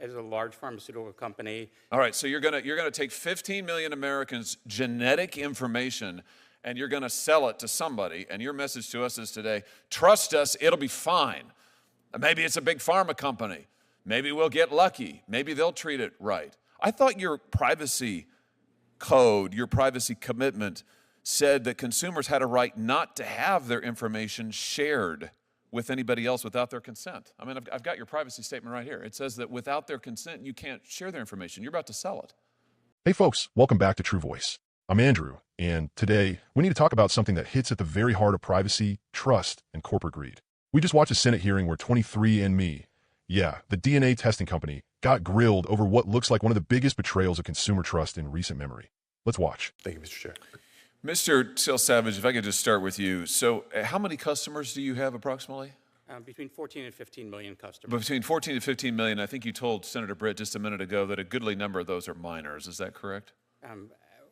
As a large pharmaceutical company. All right, so you're gonna take 15 million Americans' genetic information and you're gonna sell it to somebody, and your message to us is today, trust us, it'll be fine. Maybe it's a big pharma company. Maybe we'll get lucky. Maybe they'll treat it right. I thought your privacy code, your privacy commitment said that consumers had a right not to have their information shared with anybody else without their consent. I mean, I've got your privacy statement right here. It says that without their consent, you can't share their information. You're about to sell it. Hey folks, welcome back to True Voice. I'm Andrew, and today we need to talk about something that hits at the very heart of privacy, trust, and corporate greed. We just watched a Senate hearing where 23andMe, yeah, the DNA testing company, got grilled over what looks like one of the biggest betrayals of consumer trust in recent memory. Let's watch. Thank you, Mr. Chair. Mr. Seal Savage, if I could just start with you. So how many customers do you have approximately? Between 14 and 15 million customers. Between 14 and 15 million. I think you told Senator Britt just a minute ago that a goodly number of those are minors. Is that correct?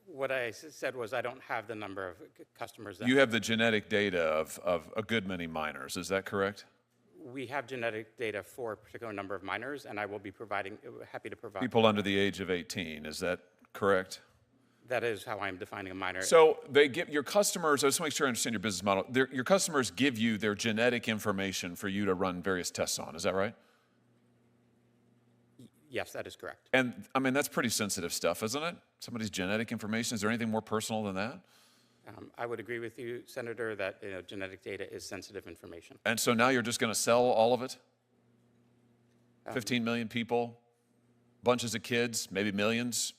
What I said was I don't have the number of customers. You have the genetic data of a good many minors. Is that correct? We have genetic data for a particular number of minors, and I will be happy to provide. People under the age of 18. Is that correct? That is how I'm defining a minor. So they give your customers, I just want to make sure I understand your business model. Your customers give you their genetic information for you to run various tests on. Is that right? Yes, that is correct. And I mean, that's pretty sensitive stuff, isn't it? Somebody's genetic information. Is there anything more personal than that? I would agree with you, Senator, that genetic data is sensitive information. And so now you're just going to sell all of it? 15 million people, bunches of kids, maybe millions.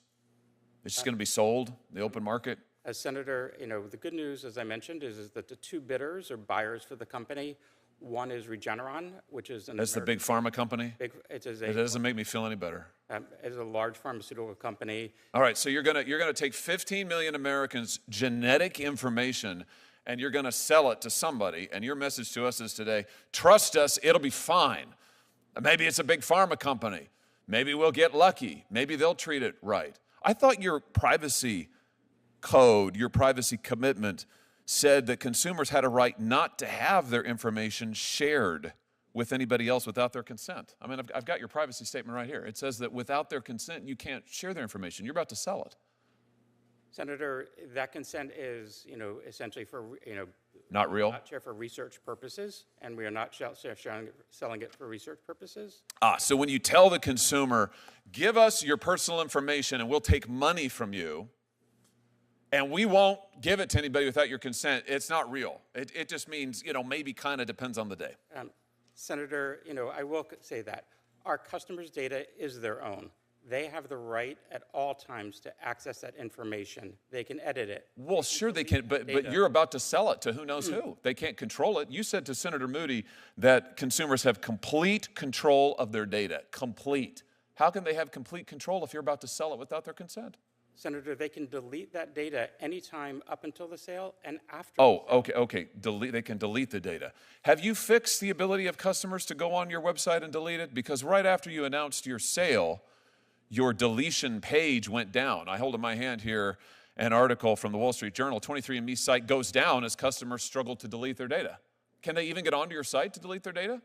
It's just going to be sold in the open market? As Senator, the good news, as I mentioned, is that the two bidders or buyers for the company, one is Regeneron, which is That's the big pharma company? It doesn't make me feel any better. It's a large pharmaceutical company. All right, so you're gonna take 15 million Americans' genetic information and you're gonna sell it to somebody, and your message to us is today, trust us, it'll be fine. Maybe it's a big pharma company. Maybe we'll get lucky. Maybe they'll treat it right. I thought your privacy code, your privacy commitment said that consumers had a right not to have their information shared with anybody else without their consent. I mean, I've got your privacy statement right here. It says that without their consent, you can't share their information. You're about to sell it. Senator, that consent is, essentially for, not real? Not share for research purposes, and we are not selling it for research purposes. So when you tell the consumer, give us your personal information and we'll take money from you, and we won't give it to anybody without your consent, it's not real. It just means, maybe kind of depends on the day. Senator, I will say that our customers' data is their own. They have the right at all times to access that information. They can edit it. Well, sure they can, but you're about to sell it to who knows who. They can't control it. You said to Senator Moody that consumers have complete control of their data. Complete. How can they have complete control if you're about to sell it without their consent? Senator, they can delete that data anytime up until the sale and after. Oh, okay. They can delete the data. Have you fixed the ability of customers to go on your website and delete it? Because right after you announced your sale, your deletion page went down. I hold in my hand here an article from the Wall Street Journal. 23andMe site goes down as customers struggle to delete their data. Can they even get onto your site to delete their data?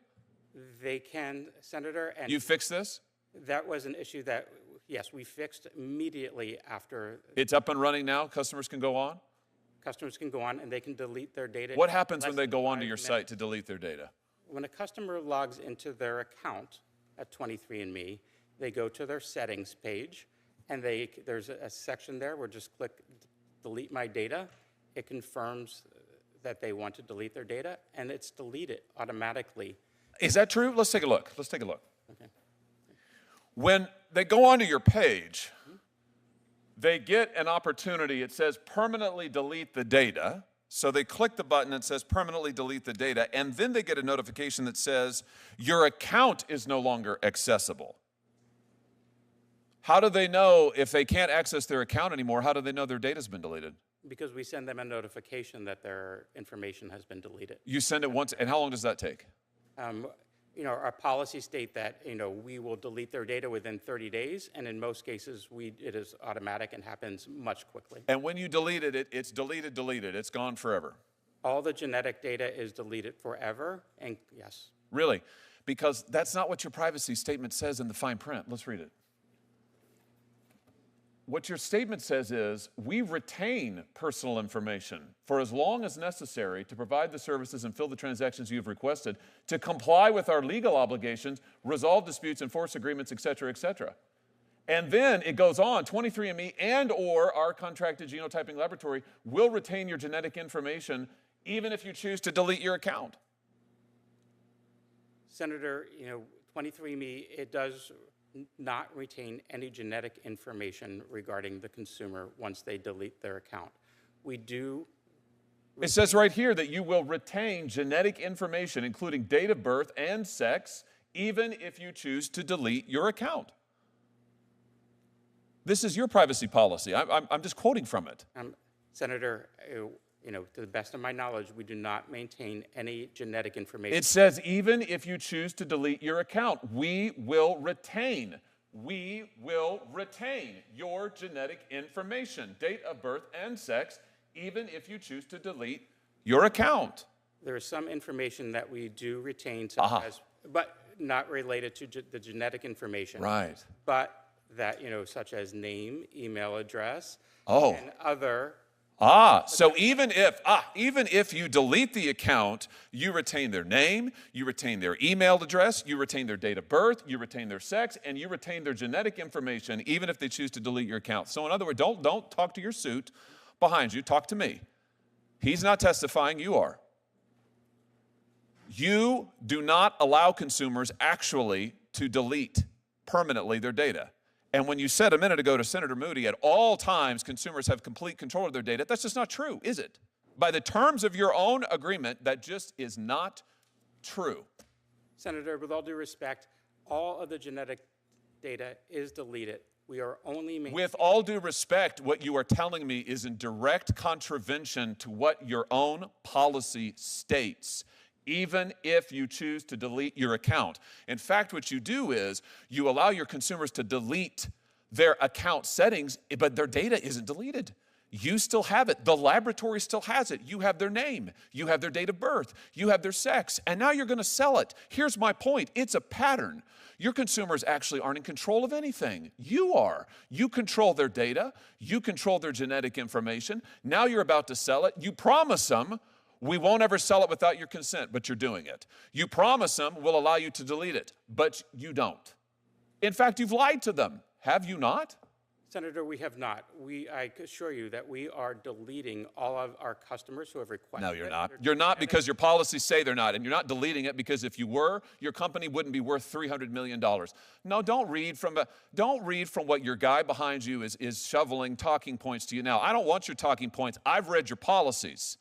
They can, Senator. And you fixed this? That was an issue that, yes, we fixed immediately after. It's up and running now? Customers can go on? Customers can go on and they can delete their data. What happens when they go onto your site to delete their data? When a customer logs into their account at 23andMe, they go to their settings page, and there's a section there where just click delete my data. It confirms that they want to delete their data, and it's deleted automatically. Is that true? Let's take a look. Okay. When they go onto your page, they get an opportunity. It says permanently delete the data. So they click the button that says permanently delete the data, and then they get a notification that says your account is no longer accessible. How do they know if they can't access their account anymore? How do they know their data's been deleted? Because we send them a notification that their information has been deleted. You send it once, and how long does that take? Our policies state that we will delete their data within 30 days, and in most cases, it is automatic and happens much quickly. And when you delete it, it's deleted. It's gone forever. All the genetic data is deleted forever, and yes. Really? because that's not what your privacy statement says in the fine print. Let's read it. What your statement says is, we retain personal information for as long as necessary to provide the services and fill the transactions you have requested, to comply with our legal obligations, resolve disputes, enforce agreements, et cetera, et cetera. And then it goes on, 23andMe and or our contracted genotyping laboratory will retain your genetic information even if you choose to delete your account. Senator, 23andMe, it does not retain any genetic information regarding the consumer once they delete their account. We do. It says right here that you will retain genetic information, including date of birth and sex, even if you choose to delete your account. This is your privacy policy. I'm just quoting from it. Senator, to the best of my knowledge, we do not maintain any genetic information. It says even if you choose to delete your account, we will retain your genetic information, date of birth and sex, even if you choose to delete your account. There is some information that we do retain, such as, but not related to the genetic information. Right. But that, such as name, email address, Oh. and other. So even if you delete the account, you retain their name, you retain their email address, you retain their date of birth, you retain their sex, and you retain their genetic information, even if they choose to delete your account. So in other words, don't talk to your suit behind you, talk to me. He's not testifying, you are. You do not allow consumers actually to delete permanently their data. And when you said a minute ago to Senator Moody, at all times consumers have complete control of their data, that's just not true, is it? By the terms of your own agreement, that just is not true. Senator, with all due respect, all of the genetic data is deleted. We are only With all due respect, what you are telling me is in direct contravention to what your own policy states, even if you choose to delete your account. In fact, what you do is you allow your consumers to delete their account settings, but their data isn't deleted. You still have it. The laboratory still has it. You have their name. You have their date of birth. You have their sex. And now you're going to sell it. Here's my point. It's a pattern. Your consumers actually aren't in control of anything. You are. You control their data. You control their genetic information. Now you're about to sell it. You promise them, we won't ever sell it without your consent, but you're doing it. You promise them we'll allow you to delete it, but you don't. In fact, you've lied to them. Have you not? Senator, we have not. I assure you that we are deleting all of our customers who have requested. No, you're not. You're not, because your policies say they're not. And you're not deleting it because if you were, your company wouldn't be worth $300 million. No, don't read from what your guy behind you is shoveling talking points to you now. I don't want your talking points. I've read your policies.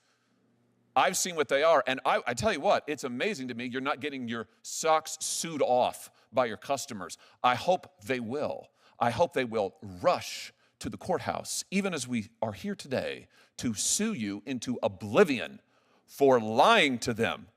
I've seen what they are, and I tell you what, it's amazing to me you're not getting your socks sewed off by your customers. I hope they will. I hope they will rush to the courthouse, even as we are here today, to sue you into oblivion for lying to them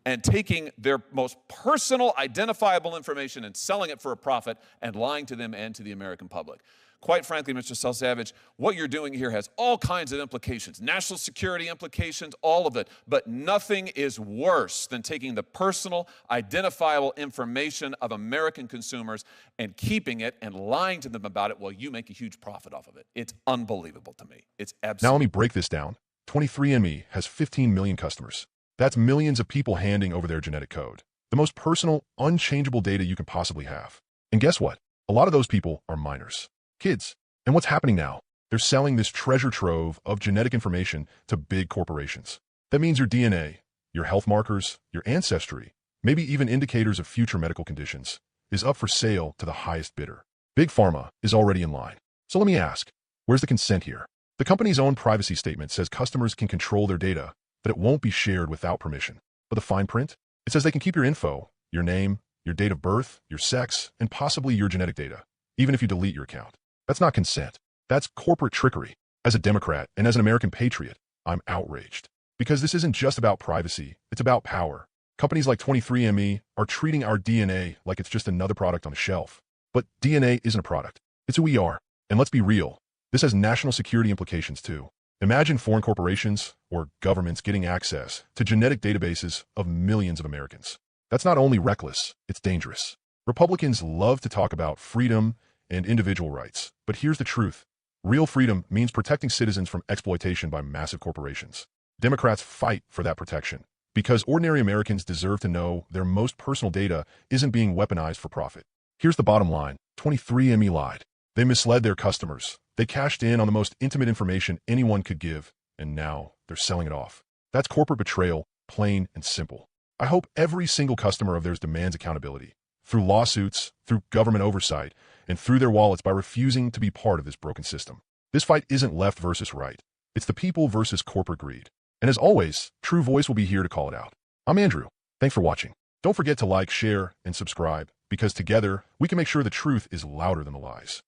and taking their most personal, identifiable information and selling it for a profit and lying to them and to the American public. Quite frankly, Mr. Selsavage, what you're doing here has all kinds of implications, national security implications, all of it, but nothing is worse than taking the personal, identifiable information of American consumers and keeping it and lying to them about it while you make a huge profit off of it. It's unbelievable to me. It's absolutely. Now let me break this down. 23andMe has 15 million customers. That's millions of people handing over their genetic code, the most personal, unchangeable data you can possibly have. And guess what? A lot of those people are minors. Kids. And what's happening now? They're selling this treasure trove of genetic information to big corporations. That means your DNA, your health markers, your ancestry, maybe even indicators of future medical conditions, is up for sale to the highest bidder. Big Pharma is already in line. So let me ask, where's the consent here? The company's own privacy statement says customers can control their data, that it won't be shared without permission. But the fine print? It says they can keep your info, your name, your date of birth, your sex, and possibly your genetic data, even if you delete your account. That's not consent. That's corporate trickery. As a Democrat and as an American patriot, I'm outraged. Because this isn't just about privacy, it's about power. Companies like 23andMe are treating our DNA like it's just another product on a shelf. But DNA isn't a product. It's who we are. And let's be real. This has national security implications too. Imagine foreign corporations or governments getting access to genetic databases of millions of Americans. That's not only reckless, it's dangerous. Republicans love to talk about freedom and individual rights, but here's the truth. Real freedom means protecting citizens from exploitation by massive corporations. Democrats fight for that protection because ordinary Americans deserve to know their most personal data isn't being weaponized for profit. Here's the bottom line. 23andMe lied. They misled their customers. They cashed in on the most intimate information anyone could give, and now they're selling it off. That's corporate betrayal, plain and simple. I hope every single customer of theirs demands accountability through lawsuits, through government oversight, and through their wallets by refusing to be part of this broken system. This fight isn't left versus right. It's the people versus corporate greed. And as always, True Voice will be here to call it out. I'm Andrew. Thanks for watching. Don't forget to like, share, and subscribe, because together we can make sure the truth is louder than the lies.